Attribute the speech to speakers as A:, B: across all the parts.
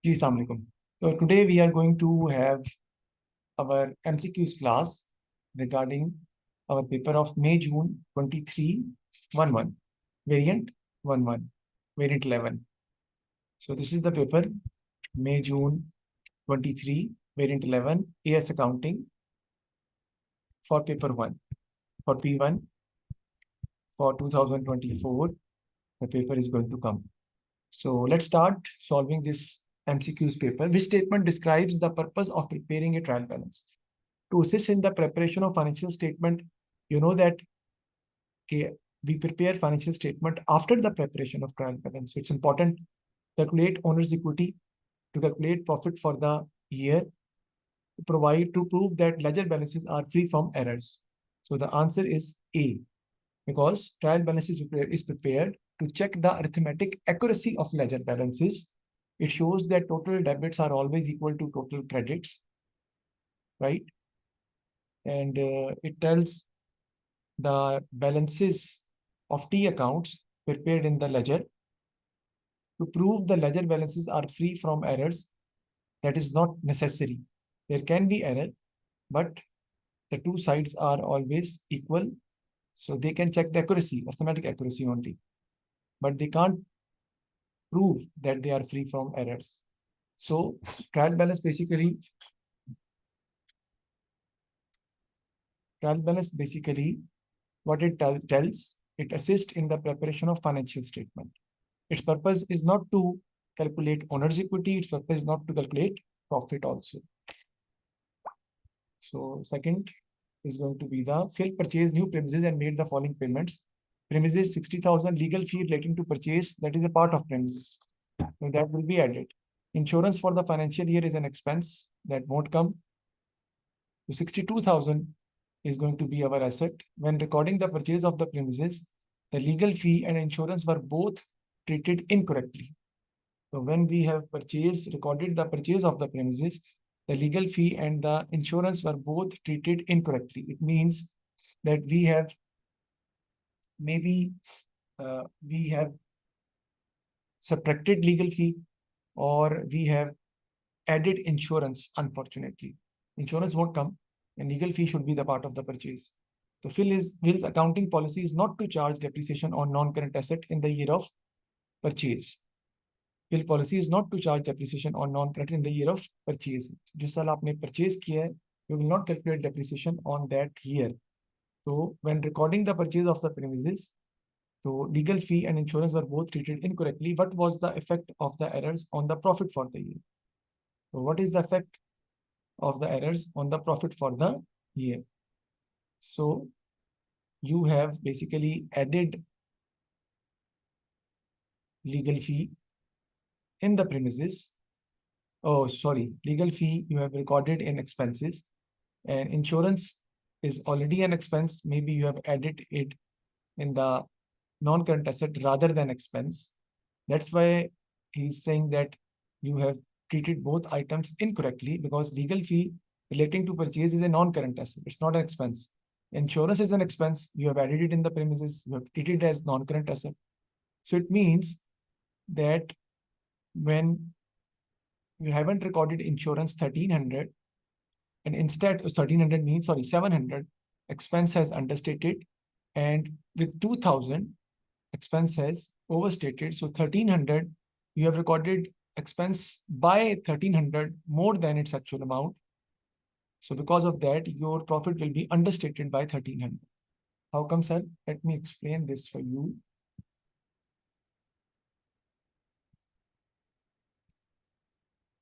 A: Ji, Assalamu alaikum. So today we are going to have our MCQs class regarding our paper of May-June 23-11, variant 11, variant 11. So this is the paper May-June 23, variant 11, AS Accounting for paper 1. For P1 for 2024, the paper is going to come. So let's start solving this MCQs paper. Which statement describes the purpose of preparing a trial balance? To assist in the preparation of financial statement, you know that we prepare financial statement after the preparation of trial balance. So it's important to calculate owner's equity, to calculate profit for the year, to prove that ledger balances are free from errors. So the answer is A, because trial balance is prepared to check the arithmetic accuracy of ledger balances. It shows that total debits are always equal to total credits, right? And it tells the balances of T accounts prepared in the ledger. To prove the ledger balances are free from errors, that is not necessary. There can be error, but the two sides are always equal. So they can check the accuracy, arithmetic accuracy only, but they can't prove that they are free from errors. So trial balance basically what it tells, it assists in the preparation of financial statement. Its purpose is not to calculate owner's equity. Its purpose is not to calculate profit also. So second is going to be the PHIL purchased new premises and made the following payments. Premises 60,000, legal fee relating to purchase, that is a part of premises. So that will be added. Insurance for the financial year is an expense that won't come. So 62,000 is going to be our asset. When recording the purchase of the premises, the legal fee and insurance were both treated incorrectly. So when we have recorded the purchase of the premises, the legal fee and the insurance were both treated incorrectly. It means that we have subtracted legal fee, or we have added insurance. Unfortunately, insurance won't come and legal fee should be the part of the purchase. So PHIL's accounting policy is not to charge depreciation on non-current asset in the year of purchase. PHIL policy is not to charge depreciation on non-current in the year of purchase. जिस साल आपने purchase किया है, you will not calculate depreciation on that year. So when recording the purchase of the premises, so legal fee and insurance were both treated incorrectly. What was the effect of the errors on the profit for the year? So what is the effect of the errors on the profit for the year? So you have basically added legal fee in the premises. Oh, sorry, legal fee you have recorded in expenses, and insurance is already an expense. Maybe you have added it in the non-current asset rather than expense. That's why he's saying that you have treated both items incorrectly, because legal fee relating to purchase is a non-current asset. It's not an expense. Insurance is an expense. You have added it in the premises. You have treated it as non-current asset. So it means that when you haven't recorded insurance 1300, and instead 1300 means, sorry, 700, expense has understated, and with 2000, expense has overstated. So 1300, you have recorded expense by 1300 more than its actual amount. So because of that, your profit will be understated by 1300. How come, sir? Let me explain this for you.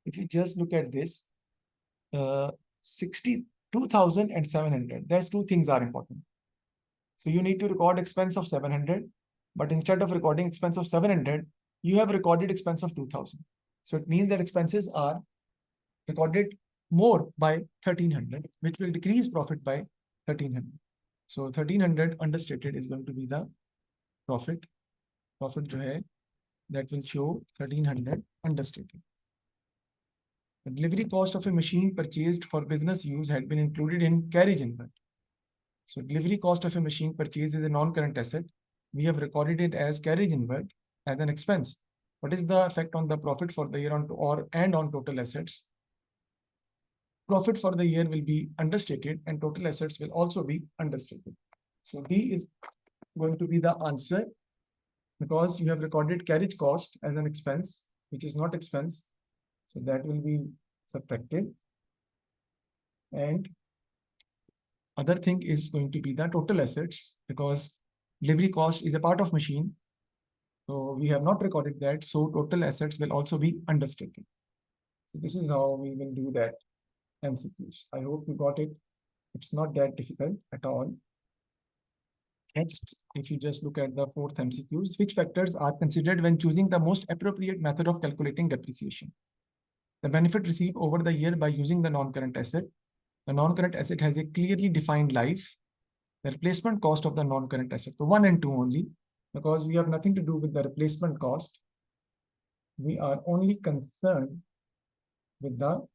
A: If you just look at this, 62,700, there's two things are important. So you need to record expense of 700, but instead of recording expense of 700, you have recorded expense of 2000. So it means that expenses are recorded more by 1300, which will decrease profit by 1300. So 1300 understated is going to be the profit. Profit जो है, that will show 1300 understated. The delivery cost of a machine purchased for business use had been included in carriage inward. So delivery cost of a machine purchased is a non-current asset. We have recorded it as carriage inward as an expense. What is the effect on the profit for the year on total assets? Profit for the year will be understated and total assets will also be understated. So D is going to be the answer because you have recorded carriage cost as an expense, which is not expense. So that will be subtracted. And other thing is going to be the total assets because delivery cost is a part of machine. So we have not recorded that. So total assets will also be understated. So this is how we will do that MCQs. I hope you got it. It's not that difficult at all. Next, if you just look at the fourth MCQs, which factors are considered when choosing the most appropriate method of calculating depreciation? The benefit received over the year by using the non-current asset. The non-current asset has a clearly defined life. The replacement cost of the non-current asset. So 1 and 2 only, because we have nothing to do with the replacement cost. We are only concerned with the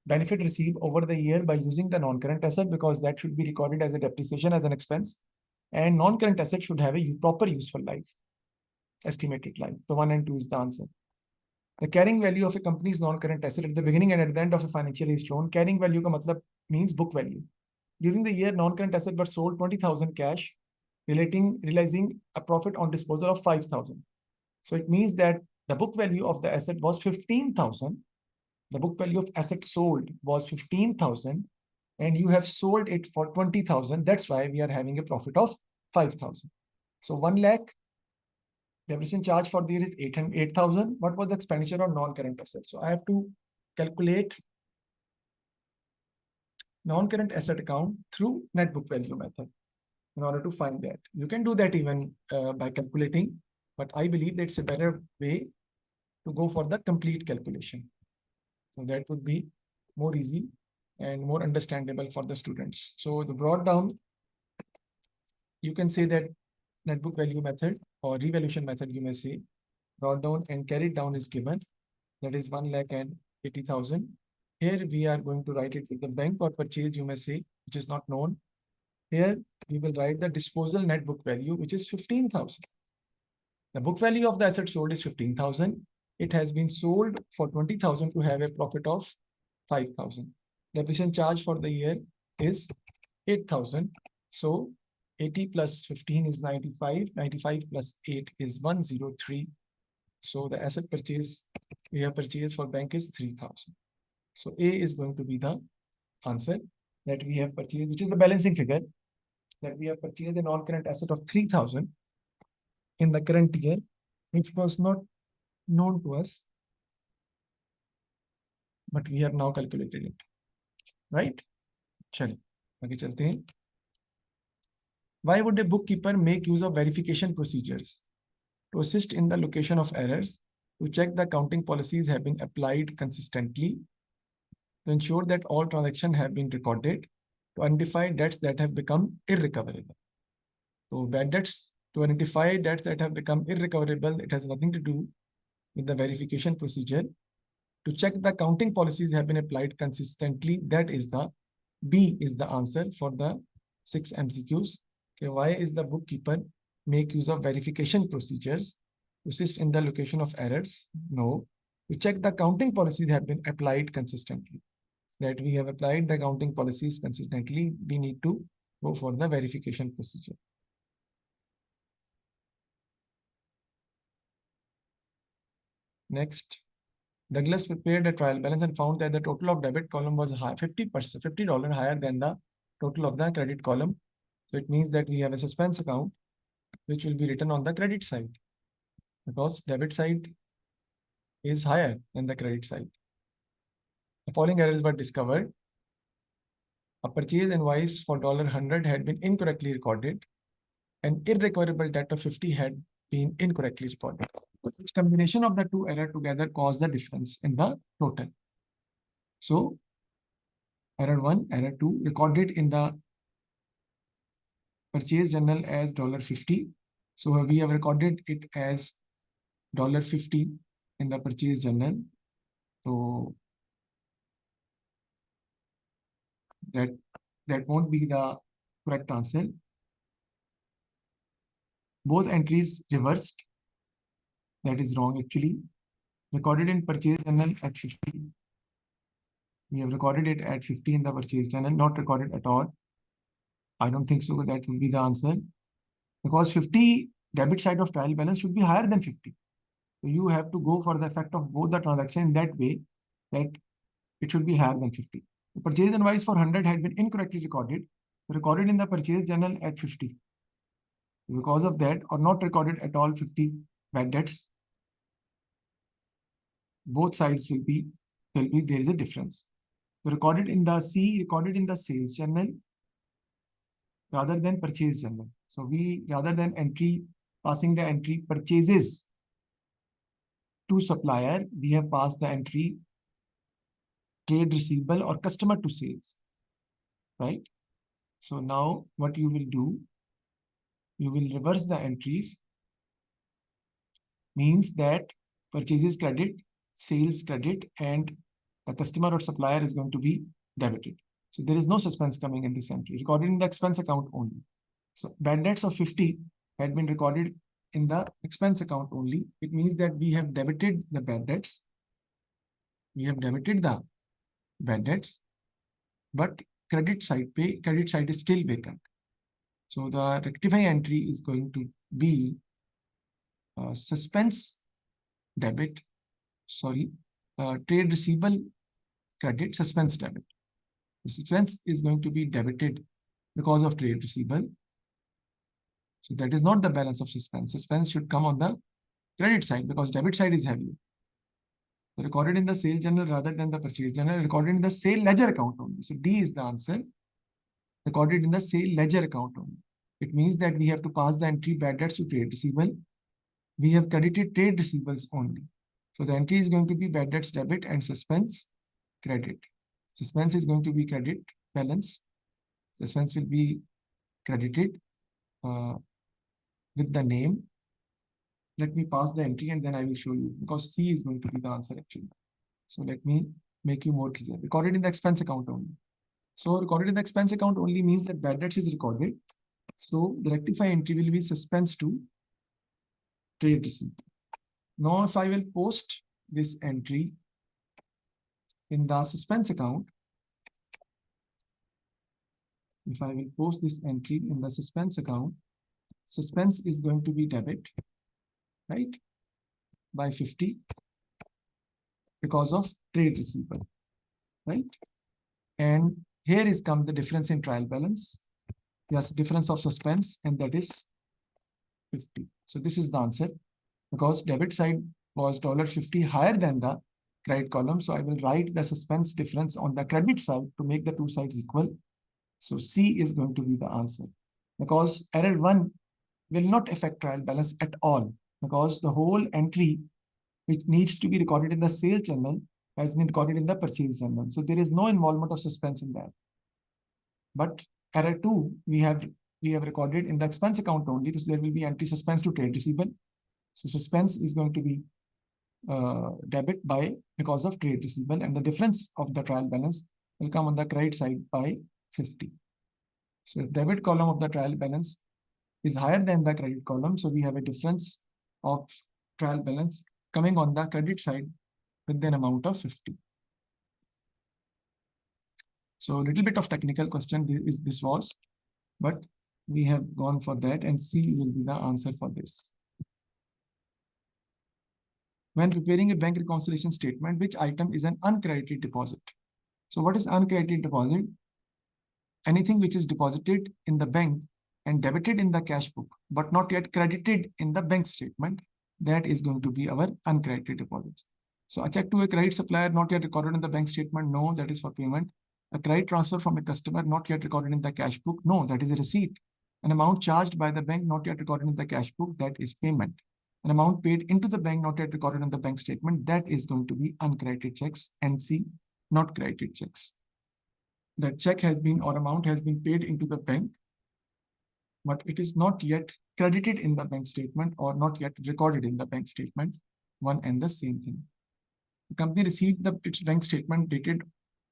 A: benefit received over the year by using the non-current asset because that should be recorded as a depreciation as an expense, and non-current asset should have a proper useful life, estimated life. So 1 and 2 is the answer. The carrying value of a company's non-current asset at the beginning and at the end of a financial year is shown. Carrying value ka matlab means book value. During the year, non-current asset were sold 20,000 cash, realizing a profit on disposal of 5,000. So it means that the book value of the asset was 15,000. The book value of asset sold was 15,000 and you have sold it for 20,000. That's why we are having a profit of 5,000. So 1 lakh depreciation charge for the year is 8,000. What was the expenditure on non-current assets? So I have to calculate non-current asset account through net book value method in order to find that. You can do that even by calculating, but I believe that it's a better way to go for the complete calculation. So that would be more easy and more understandable for the students. So the brought down, you can say that net book value method or revaluation method, you may say, brought down and carried down is given. That is 1,80,000. Here we are going to write it with the bank or purchase, you may say, which is not known. Here we will write the disposal net book value, which is 15,000. The book value of the asset sold is 15,000. It has been sold for 20,000 to have a profit of 5,000. Depreciation charge for the year is 8,000. So 80 plus 15 is 95. 95 plus 8 is 103. So the asset purchase we have purchased for bank is 3,000. So A is going to be the answer that we have purchased, which is the balancing figure that we have purchased a non-current asset of 3,000 in the current year, which was not known to us, but we have now calculated it, right? Chalo, आगे चलते हैं. Why would a bookkeeper make use of verification procedures? To assist in the location of errors, to check the accounting policies have been applied consistently, to ensure that all transactions have been recorded, to identify debts that have become irrecoverable. So bad debts, to identify debts that have become irrecoverable, it has nothing to do with the verification procedure. To check the accounting policies have been applied consistently, that is the B is the answer for the 6 MCQs. Okay, why is the bookkeeper make use of verification procedures to assist in the location of errors? No. To check the accounting policies have been applied consistently. That we have applied the accounting policies consistently, we need to go for the verification procedure. Next, Douglas prepared a trial balance and found that the total of debit column was high, $50 higher than the total of the credit column. So it means that we have a suspense account which will be written on the credit side because debit side is higher than the credit side. The following errors were discovered. A purchase invoice for $100 had been incorrectly recorded. An irrecoverable debt of 50 had been incorrectly recorded. Which combination of the two errors together caused the difference in the total? So error 1, error 2 recorded in the purchase journal as $50. So we have recorded it as $50 in the purchase journal. So that won't be the correct answer. Both entries reversed. That is wrong actually. Recorded in purchase journal at 50. We have recorded it at 50 in the purchase journal, not recorded at all. I don't think so. That will be the answer. Because 50 debit side of trial balance should be higher than 50. So you have to go for the effect of both the transaction in that way that it should be higher than 50. The purchase invoice for 100 had been incorrectly recorded in the purchase journal at 50. Because of that, or not recorded at all 50 bad debts, both sides will be there is a difference. Recorded in the sales journal rather than purchase journal. So we, rather than passing the entry purchases to supplier, we have passed the entry trade receivable or customer to sales, right? So now what you will do, you will reverse the entries, means that purchases credit, sales credit, and the customer or supplier is going to be debited. So there is no suspense coming in this entry, recorded in the expense account only. So bad debts of 50 had been recorded in the expense account only. It means that we have debited the bad debts. We have debited the bad debts, but credit side is still vacant. So the rectifying entry is going to be suspense debit, trade receivable credit, suspense debit. The suspense is going to be debited because of trade receivable. So that is not the balance of suspense. Suspense should come on the credit side because debit side is heavy. So recorded in the sale journal rather than the purchase journal, recorded in the sale ledger account only. So D is the answer. Recorded in the sale ledger account only. It means that we have to pass the entry bad debts to trade receivable. We have credited trade receivables only. So the entry is going to be bad debts debit and suspense credit. Suspense is going to be credit balance. Suspense will be credited with the name. Let me pass the entry and then I will show you, because C is going to be the answer actually. So let me make you more clear. Recorded in the expense account only. So recorded in the expense account only means that bad debts is recorded. So the rectify entry will be suspense to trade receipt. Now if I will post this entry in the suspense account, if I will post this entry in the suspense account, suspense is going to be debit, right, by 50 because of trade receivable, right? And here is come the difference in trial balance. Yes, difference of suspense, and that is 50. So this is the answer, because debit side was $50 higher than the credit column. So I will write the suspense difference on the credit side to make the two sides equal. So C is going to be the answer, because error 1 will not affect trial balance at all, because the whole entry which needs to be recorded in the sales journal has been recorded in the purchase journal. So there is no involvement of suspense in that. But error 2, we have recorded in the expense account only. So there will be entry suspense to trade receivable. So suspense is going to be debit by because of trade receivable, and the difference of the trial balance will come on the credit side by 50. So if debit column of the trial balance is higher than the credit column, so we have a difference of trial balance coming on the credit side with an amount of 50. So a little bit of technical question this was, but we have gone for that, and C will be the answer for this. When preparing a bank reconciliation statement, which item is an uncredited deposit? So what is uncredited deposit? Anything which is deposited in the bank and debited in the cash book, but not yet credited in the bank statement, that is going to be our uncredited deposits. So a check to a credit supplier not yet recorded in the bank statement, no, that is for payment. A credit transfer from a customer not yet recorded in the cash book, no, that is a receipt. An amount charged by the bank not yet recorded in the cash book, that is payment. An amount paid into the bank not yet recorded in the bank statement, that is going to be uncredited checks. NC, not credited checks. That check has been or amount has been paid into the bank, but it is not yet credited in the bank statement or not yet recorded in the bank statement, one and the same thing. The company received its bank statement dated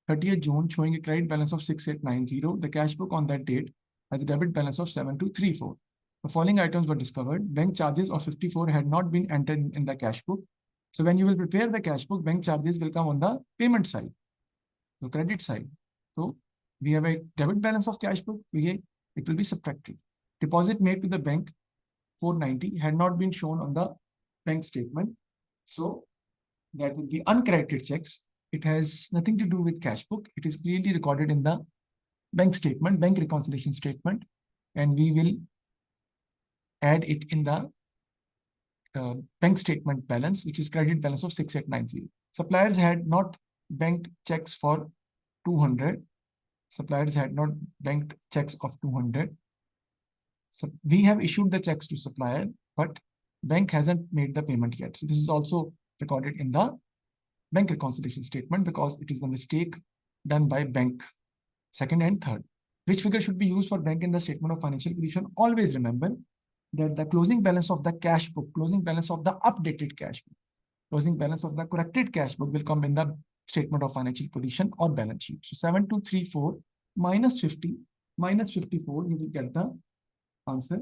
A: 30th June showing a credit balance of 6890. The cash book on that date has a debit balance of 7234. The following items were discovered. Bank charges of 54 had not been entered in the cash book. So when you will prepare the cash book, bank charges will come on the payment side, the credit side. So we have a debit balance of cash book, it will be subtracted. Deposit made to the bank 490 had not been shown on the bank statement. So that would be uncredited checks. It has nothing to do with cash book. It is clearly recorded in the bank statement, bank reconciliation statement, and we will add it in the bank statement balance, which is credit balance of 6890. Suppliers had not banked checks for 200. Suppliers had not banked checks of 200. So we have issued the checks to supplier, but bank hasn't made the payment yet. So this is also recorded in the bank reconciliation statement because it is the mistake done by bank, second and third. Which figure should be used for bank in the statement of financial position? Always remember that the closing balance of the cash book, closing balance of the updated cash book, closing balance of the corrected cash book will come in the statement of financial position or balance sheet. So 7234 minus 50 minus 54, you will get the answer.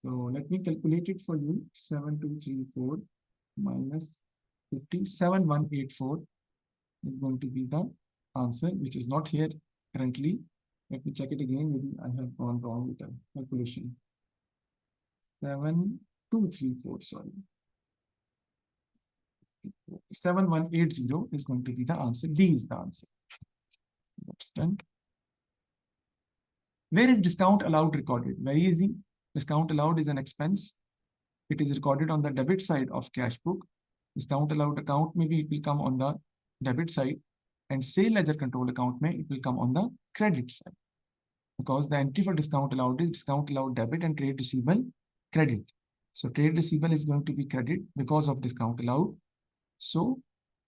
A: So let me calculate it for you. 7234 minus 50, 7184 is going to be the answer, which is not here currently. Let me check it again. Maybe I have gone wrong with the calculation. 7234, sorry. 7180 is going to be the answer. D is the answer. That's done. Where is discount allowed recorded? Very easy. Discount allowed is an expense. It is recorded on the debit side of cash book. Discount allowed account, maybe it will come on the debit side, and sale ledger control account, it will come on the credit side. Because the entry for discount allowed is discount allowed debit and trade receivable credit. So trade receivable is going to be credit because of discount allowed. So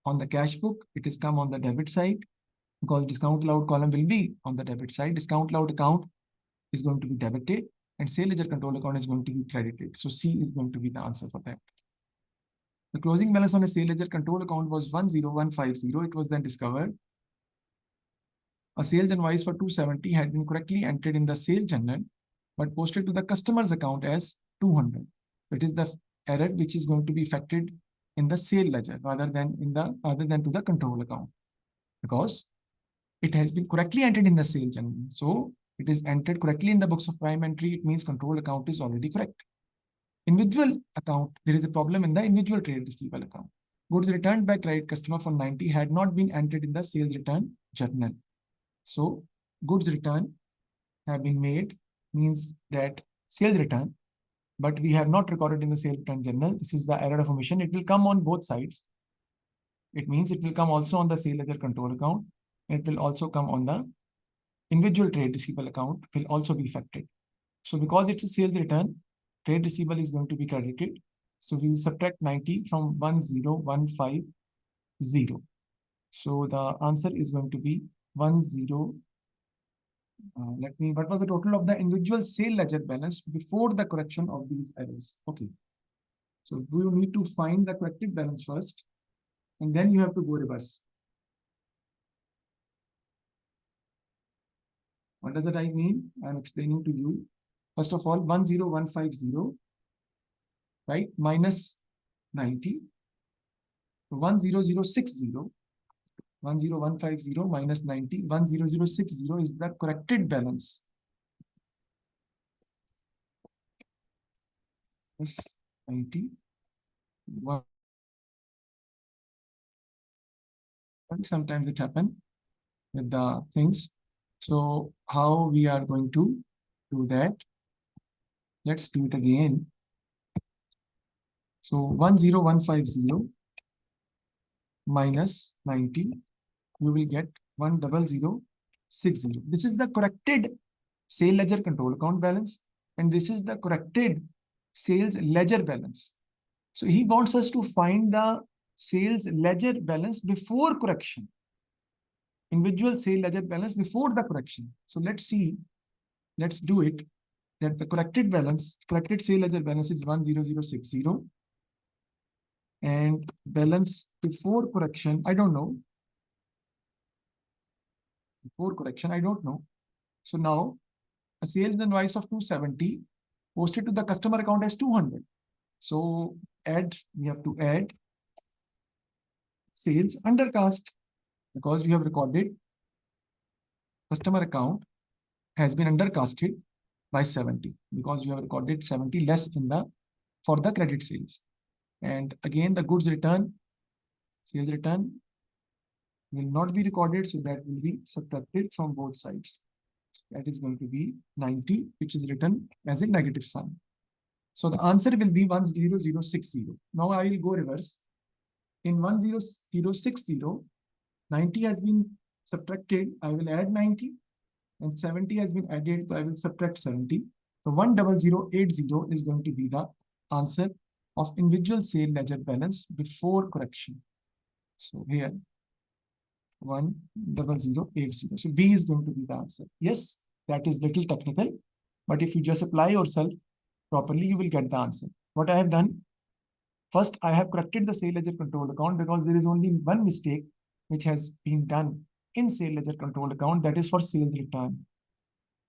A: on the cash book, it is come on the debit side because discount allowed column will be on the debit side. Discount allowed account is going to be debited and sale ledger control account is going to be credited. So C is going to be the answer for that. The closing balance on a sale ledger control account was 10150. It was then discovered a sales invoice for 270 had been correctly entered in the sale journal, but posted to the customer's account as 200. It is the error which is going to be affected in the sale ledger rather than to the control account, because it has been correctly entered in the sale journal. So it is entered correctly in the books of prime entry. It means control account is already correct. Individual account, there is a problem in the individual trade receivable account. Goods returned by credit customer for 90 had not been entered in the sales return journal. So goods return have been made, means that sales return, but we have not recorded in the sales return journal. This is the error of omission. It will come on both sides. It means it will come also on the sale ledger control account. It will also come on the individual trade receivable account, will also be affected. So because it's a sales return, trade receivable is going to be credited. So we will subtract 90 from 10150. So the answer is going to be 10. What was the total of the individual sale ledger balance before the correction of these errors? Okay. So do you need to find the corrected balance first, and then you have to go reverse. What does that I mean? I'm explaining to you. First of all, 10150, right? Minus 90. 10060. 10150 minus 90. 10060 is the corrected balance. Plus 90. Sometimes it happens with the things. So how we are going to do that? Let's do it again. So 10150 minus 90, we will get 10060. This is the corrected sale ledger control account balance, and this is the corrected sales ledger balance. So he wants us to find the sales ledger balance before correction. Individual sale ledger balance before the correction. So let's see, let's do it. That the corrected balance, corrected sale ledger balance is 10060. And balance before correction, I don't know. Before correction, I don't know. So now a sales invoice of 270 posted to the customer account as 200. So we have to add sales undercast, because we have recorded customer account has been undercasted by 70, because you have recorded 70 less for the credit sales. And again, the goods return, sales return will not be recorded, so that will be subtracted from both sides. That is going to be 90, which is written as a negative sign. So the answer will be 10060. Now I will go reverse. In 10060, 90 has been subtracted. I will add 90, and 70 has been added, so I will subtract 70. So 10080 is going to be the answer of individual sale ledger balance before correction. So here 10080. So B is going to be the answer. Yes, that is little technical, but if you just apply yourself properly, you will get the answer. What I have done, first I have corrected the sale ledger control account, because there is only one mistake which has been done in sale ledger control account, that is for sales return.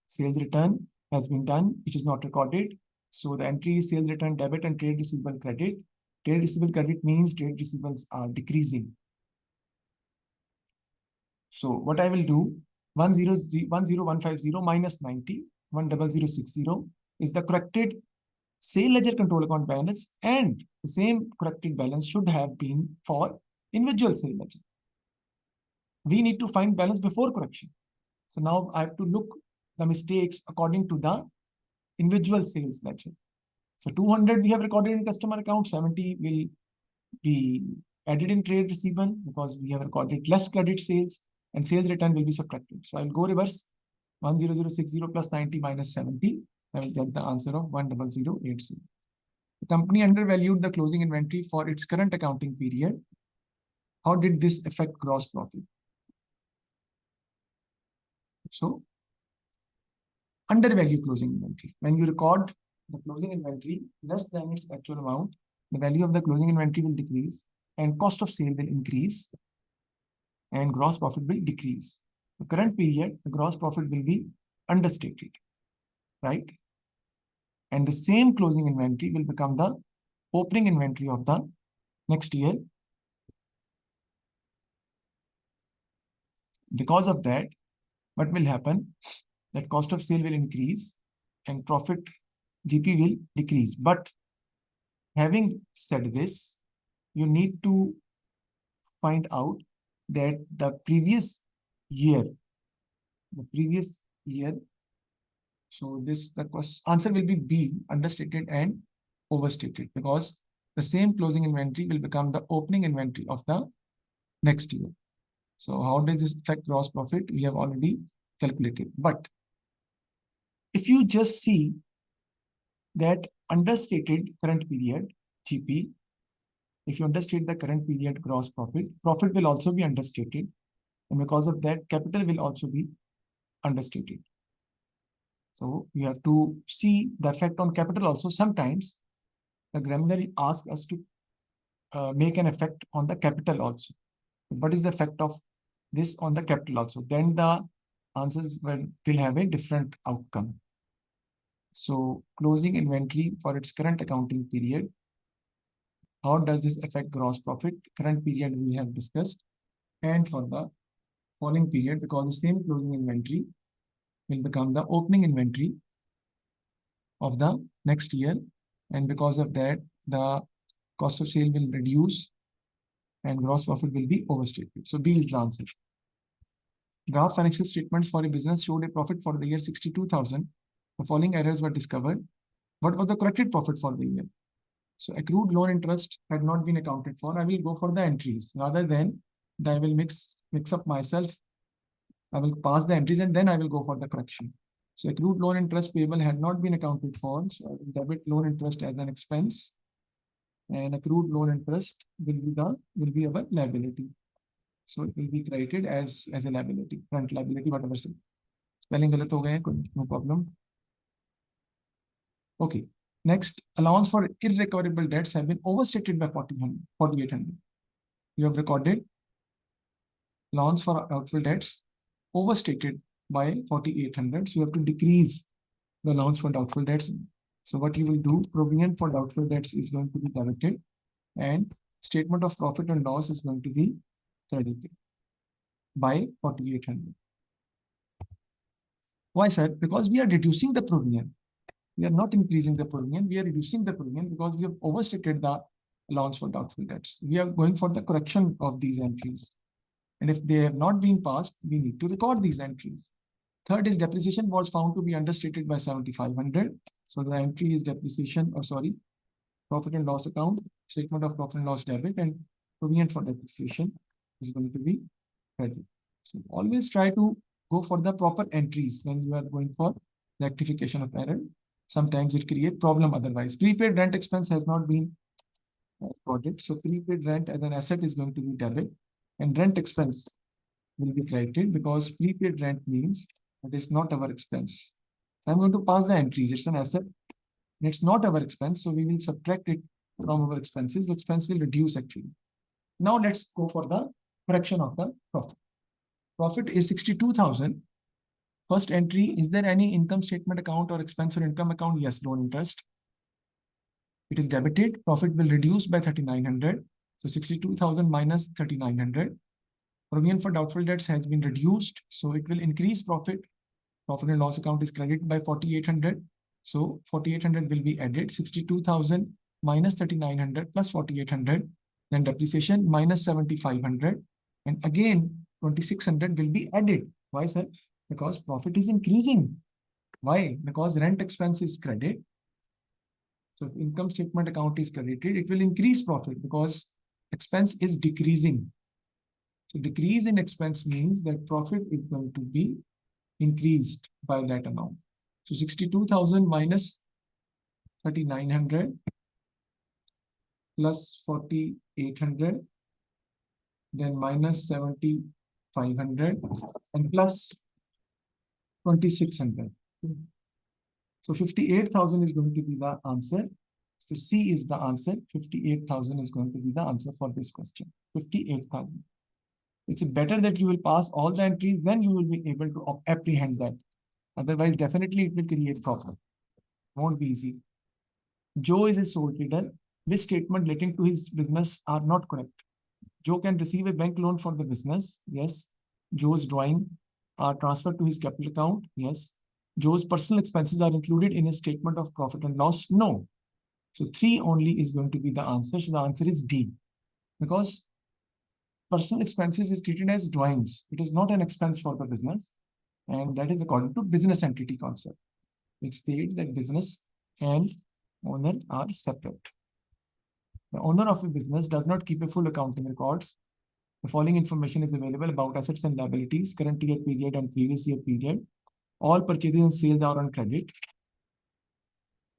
A: Sales return has been done, which is not recorded. So the entry is sales return debit and trade receivable credit. Trade receivable credit means trade receivables are decreasing. So what I will do, 10150 minus 90, 10060 is the corrected sale ledger control account balance, and the same corrected balance should have been for individual sale ledger. We need to find balance before correction. So now I have to look the mistakes according to the individual sales ledger. So 200 we have recorded in customer account, 70 will be added in trade receivable because we have recorded less credit sales, and sales return will be subtracted. So I will go reverse, 10060 plus 90 minus 70. I will get the answer of 10080. The company undervalued the closing inventory for its current accounting period. How did this affect gross profit? So undervalue closing inventory. When you record the closing inventory less than its actual amount, the value of the closing inventory will decrease, and cost of sale will increase, and gross profit will decrease. The current period, the gross profit will be understated, right? And the same closing inventory will become the opening inventory of the next year. Because of that, what will happen? That cost of sale will increase and profit GP will decrease. But having said this, you need to find out that the previous year, so the answer will be B, understated and overstated, because the same closing inventory will become the opening inventory of the next year. So how does this affect gross profit? We have already calculated. But if you just see that understated current period GP, if you understate the current period gross profit, profit will also be understated. And because of that, capital will also be understated. So you have to see the effect on capital also. Sometimes the examiner asks us to make an effect on the capital also. What is the effect of this on the capital also? Then the answers will have a different outcome. So closing inventory for its current accounting period. How does this affect gross profit? Current period we have discussed. And for the following period, because the same closing inventory will become the opening inventory of the next year. And because of that, the cost of sale will reduce and gross profit will be overstated. So B is the answer. Draft financial statements for a business showed a profit for the year 62,000. The following errors were discovered. What was the corrected profit for the year? So accrued loan interest had not been accounted for. I will go for the entries rather than I will mix up myself. I will pass the entries and then I will go for the correction. So accrued loan interest payable had not been accounted for. So I will debit loan interest as an expense, and accrued loan interest will be our liability. So it will be credited as a liability, front liability, whatever. Spelling galat ho gaye, no problem. Okay. Next, allowance for irrecoverable debts have been overstated by 4,800. You have recorded allowance for doubtful debts overstated by 4,800. So you have to decrease the allowance for doubtful debts. So what you will do, provision for doubtful debts is going to be debited and statement of profit and loss is going to be credited by 4,800. Why, sir? Because we are reducing the provision. We are not increasing the provision. We are reducing the provision because we have overstated the allowance for doubtful debts. We are going for the correction of these entries. And if they have not been passed, we need to record these entries. Third is depreciation was found to be understated by 7,500. So the entry is depreciation, profit and loss account, statement of profit and loss debit, and provision for depreciation is going to be credit. So always try to go for the proper entries when you are going for rectification of error. Sometimes it creates problem otherwise. Prepaid rent expense has not been recorded. So prepaid rent as an asset is going to be debit and rent expense will be credited because prepaid rent means it is not our expense. I'm going to pass the entries. It's an asset. It's not our expense. So we will subtract it from our expenses. The expense will reduce actually. Now let's go for the correction of the profit. Profit is 62,000. First entry, is there any income statement account or expense or income account? Yes, loan interest. It is debited. Profit will reduce by 3,900. So 62,000 minus 3,900. Provision for doubtful debts has been reduced. So it will increase profit. Profit and loss account is credited by 4,800. So 4,800 will be added. 62,000 minus 3,900 plus 4,800. Then depreciation minus 7,500. And again, 2,600 will be added. Why, sir? Because profit is increasing. Why? Because rent expense is credit. So if income statement account is credited, it will increase profit because expense is decreasing. So decrease in expense means that profit is going to be increased by that amount. So 62,000 minus 3,900 plus 4,800, then minus 7,500 and plus 2,600. So 58,000 is going to be the answer. So C is the answer. 58,000 is going to be the answer for this question. 58,000. It's better that you will pass all the entries, then you will be able to apprehend that. Otherwise, definitely it will create problem. Won't be easy. Joe is a sole trader. Which statement relating to his business are not correct? Joe can receive a bank loan for the business. Yes. Joe's drawing are transferred to his capital account. Yes. Joe's personal expenses are included in his statement of profit and loss. No. So 3 only is going to be the answer. So the answer is D. Because personal expenses is treated as drawings. It is not an expense for the business. And that is according to business entity concept, which states that business and owner are separate. The owner of a business does not keep a full accounting records. The following information is available about assets and liabilities, current year period and previous year period. All purchases and sales are on credit.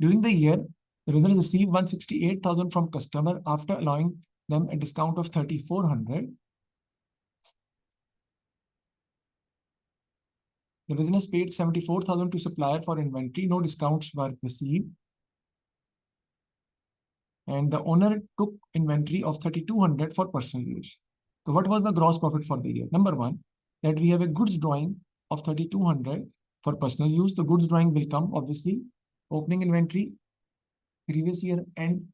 A: During the year, the business received 168,000 from customer after allowing them a discount of 3,400. The business paid 74,000 to supplier for inventory. No discounts were received. And the owner took inventory of 3,200 for personal use. So what was the gross profit for the year? Number one, that we have a goods drawing of 3,200 for personal use. The goods drawing will come, obviously, opening inventory, previous year end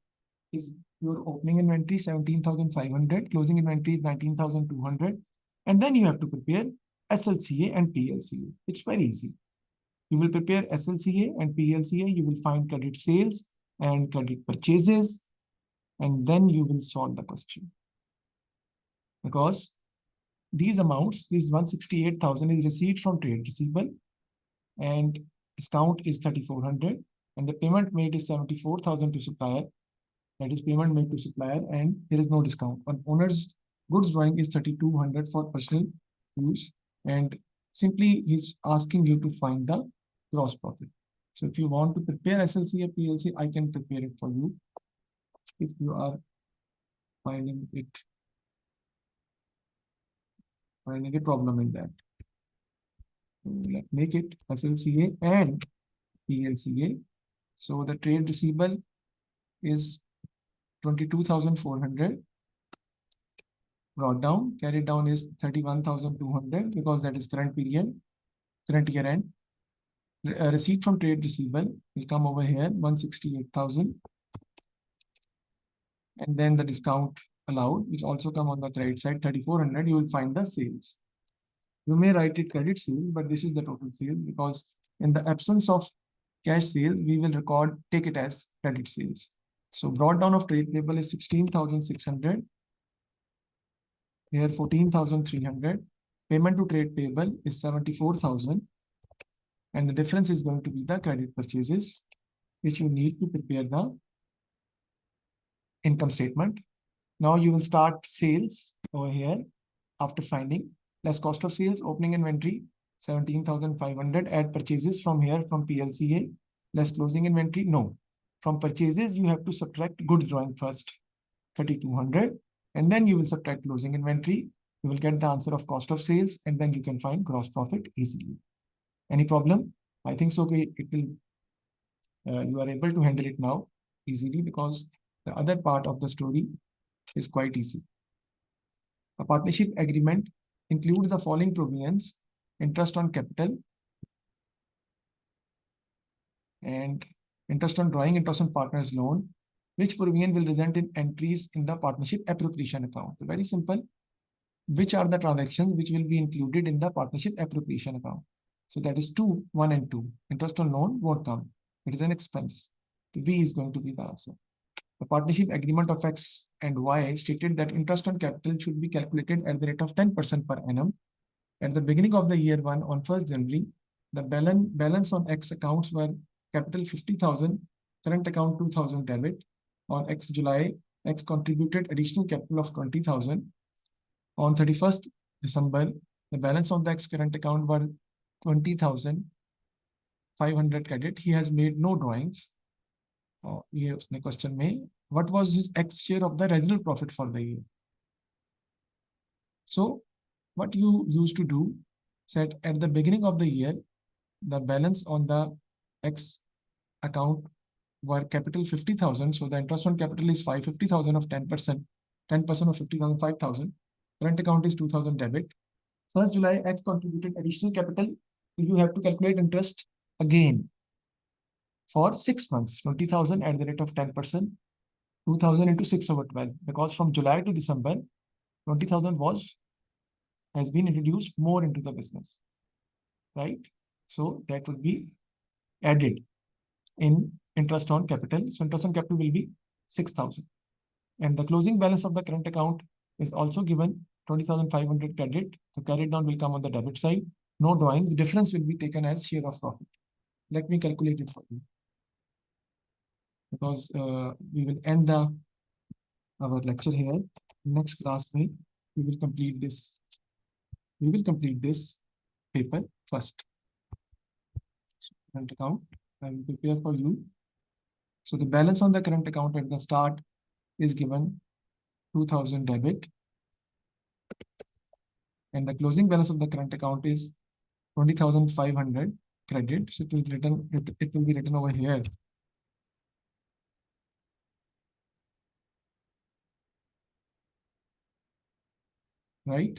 A: is your opening inventory 17,500, closing inventory is 19,200. And then you have to prepare SLCA and PLCA. It's very easy. You will prepare SLCA and PLCA. You will find credit sales and credit purchases, and then you will solve the question. Because these amounts, this 168,000 is receipt from trade receivable, and discount is 3,400, and the payment made is 74,000 to supplier. That is payment made to supplier, and there is no discount. On owner's goods drawing is 3,200 for personal use, and simply he's asking you to find the gross profit. So if you want to prepare SLC or PLC, I can prepare it for you. If you are finding a problem in that, so let's make it SLCA and PLCA. So the trade receivable is 22,400. Brought down, carried down is 31,200 because that is current period, current year end. Receipt from trade receivable will come over here, 168,000. And then the discount allowed, which also come on the credit side, 3,400. You will find the sales. You may write it credit sales, but this is the total sales, because in the absence of cash sales, we will take it as credit sales. So brought down of trade payable is 16,600. Here 14,300. Payment to trade payable is 74,000. And the difference is going to be the credit purchases, which you need to prepare the income statement. Now you will start sales over here after finding less cost of sales, opening inventory 17,500. Add purchases from here from PLCA, less closing inventory. No, from purchases you have to subtract goods drawing first, 3,200, and then you will subtract closing inventory. You will get the answer of cost of sales, and then you can find gross profit easily. Any problem? I think so. It will. You are able to handle it now easily, because the other part of the story is quite easy. A partnership agreement includes the following provisions: interest on capital and interest on drawing, interest on partner's loan. Which provision will result in entries in the partnership appropriation account? Very simple. Which are the transactions which will be included in the partnership appropriation account? So that is 2, 1 and 2. Interest on loan won't come. It is an expense. So B is going to be the answer. The partnership agreement of X and Y stated that interest on capital should be calculated at the rate of 10% per annum. At the beginning of the year 1, on 1st January, the balance on X accounts were capital 50,000, current account 2,000 debit. On X July, X contributed additional capital of 20,000. On 31st December, the balance on the X current account were 20,500 credit. He has made no drawings. ये उसने question में, what was his X share of the residual profit for the year? So what you used to do, said at the beginning of the year, the balance on the X account were capital 50,000. So the interest on capital is 550,000 of 10%. 10% of 50,000, 5,000. Current account is 2,000 debit. 1st July, X contributed additional capital. You have to calculate interest again for 6 months, 20,000 at the rate of 10%, 2,000 into 6 over 12. Because from July to December, 20,000 has been introduced more into the business, right? So that would be added in interest on capital. So interest on capital will be 6,000. And the closing balance of the current account is also given 20,500 credit. The carried down will come on the debit side. No drawings. The difference will be taken as share of profit. Let me calculate it for you, because we will end our lecture here. Next class, we will complete this. We will complete this paper first. So, current account, I will prepare for you. So the balance on the current account at the start is given 2,000 debit, and the closing balance of the current account is 20,500 credit. So it will be written over here. Right?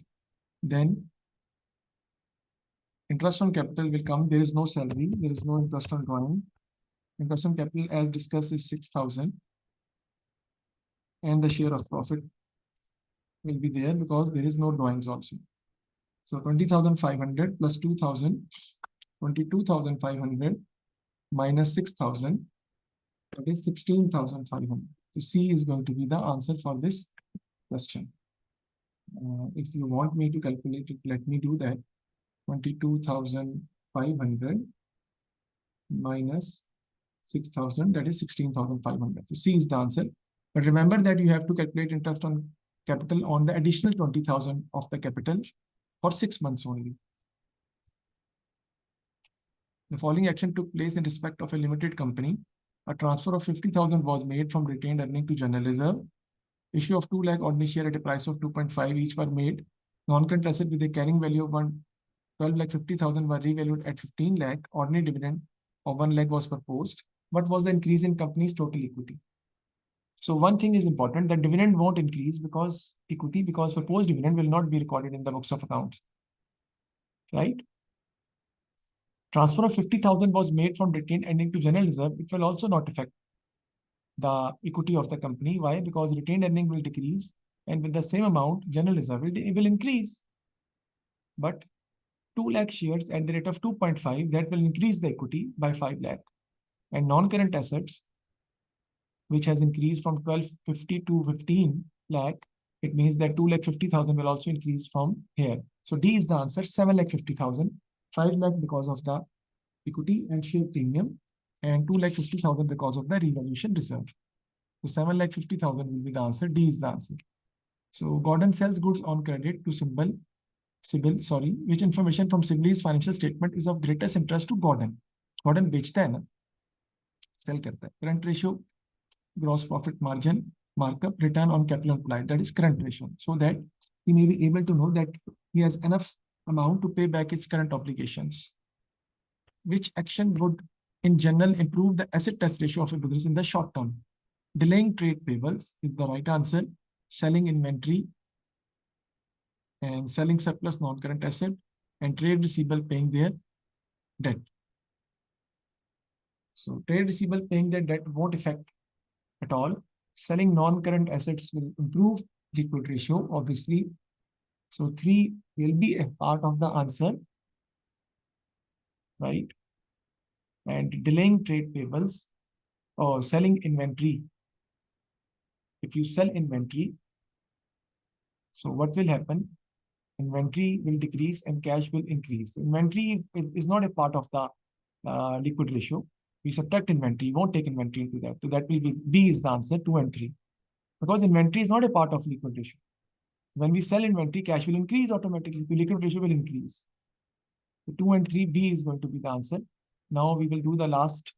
A: Then interest on capital will come. There is no salary. There is no interest on drawing. Interest on capital, as discussed, is 6,000. And the share of profit will be there because there is no drawings also. So 20,500 plus 2,000, 22,500 minus 6,000, that is 16,500. So C is going to be the answer for this question. If you want me to calculate it, let me do that. 22,500 minus 6,000, that is 16,500. So C is the answer. But remember that you have to calculate interest on capital on the additional 20,000 of the capital for 6 months only. The following action took place in respect of a limited company. A transfer of 50,000 was made from retained earning to general reserve. Issue of 2 lakh ordinary share at a price of 2.5 each were made. Non-current asset with a carrying value of 12 lakh 50,000 were revalued at 15 lakh. Ordinary dividend of 1 lakh was proposed. What was the increase in company's total equity? So one thing is important, that dividend won't increase because proposed dividend will not be recorded in the books of accounts, right? transfer of 50,000 was made from retained earning to general reserve, it will also not affect the equity of the company. Why? Because retained earning will decrease, and with the same amount, general reserve will increase. But 2 lakh shares at the rate of 2.5, that will increase the equity by 5 lakh. And non-current assets, which has increased from 1250 to 15 lakh, it means that 2,50,000 will also increase from here. So D is the answer, 7,50,000, 5 lakh because of the equity and share premium, and 2,50,000 because of the revaluation reserve. So 7,50,000 will be the answer. D is the answer. So Gordon sells goods on credit to Sybil, which information from Sibley's financial statement is of greatest interest to Gordon. Gordon बेचता है ना, sell करता है. Current ratio, gross profit margin, markup, return on capital employed. That is current ratio. So that he may be able to know that he has enough amount to pay back his current obligations. Which action would in general improve the asset test ratio of a business in the short term? Delaying trade payables is the right answer. Selling inventory and selling surplus non-current asset, and trade receivable paying their debt. So trade receivable paying their debt won't affect at all. Selling non-current assets will improve liquid ratio, obviously. So 3 will be a part of the answer, right? And delaying trade payables or selling inventory. If you sell inventory, so what will happen? Inventory will decrease and cash will increase. Inventory is not a part of the liquid ratio. We subtract inventory, won't take inventory into that. So that will be B is the answer, 2 and 3. Because inventory is not a part of liquid ratio. When we sell inventory, cash will increase automatically. The liquid ratio will increase. So 2 and 3, B is going to be the answer. Now we will do the last